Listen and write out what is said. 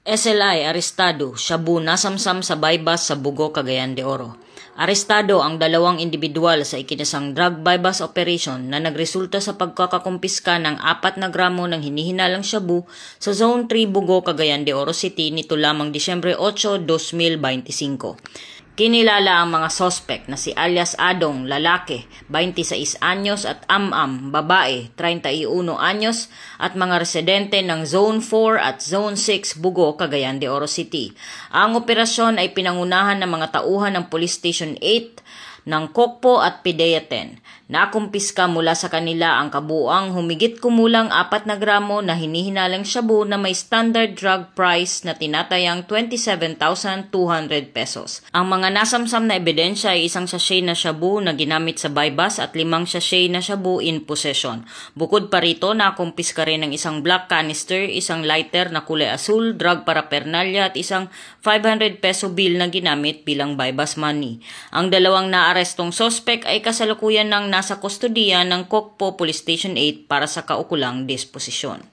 SLI arestado, shabu nasamsam sa bypass sa Bugo, Cagayan de Oro. Arestado ang dalawang individual sa ikinasang drug bypass operation na nagresulta sa pagkakakumpiska ng 4 na gramo ng hinihinalang shabu sa Zone 3 Bugo, Cagayan de Oro City nito lamang Disyembre 8, 2025. Kinilala ang mga sospek na si alias Adong, lalaki, 26 anyos at Am-Am, babae, 31 anyos at mga residente ng Zone 4 at Zone 6 Bugo, Cagayan de Oro City. Ang operasyon ay pinangunahan ng mga tauhan ng Police Station 8 ng Kokpo at PIDEA 10. Nakumpiska mula sa kanila ang kabuuang humigit kumulang 4 na gramo na hinihinalang shabu na may standard drug price na tinatayang 27,200 pesos. Ang mga nasamsam na ebidensya ay isang sachet na shabu na ginamit sa bypass at 5 sachet na shabu in possession. Bukod pa rito, nakumpiska rin ng isang black canister, isang lighter na kulay asul, drug paraphernalia at isang 500 peso bill na ginamit bilang bypass money. Ang dalawang naarestong sospek ay kasalukuyan ng nasa kustodiya ng Kokpo Police Station 8 para sa kaukulang disposisyon.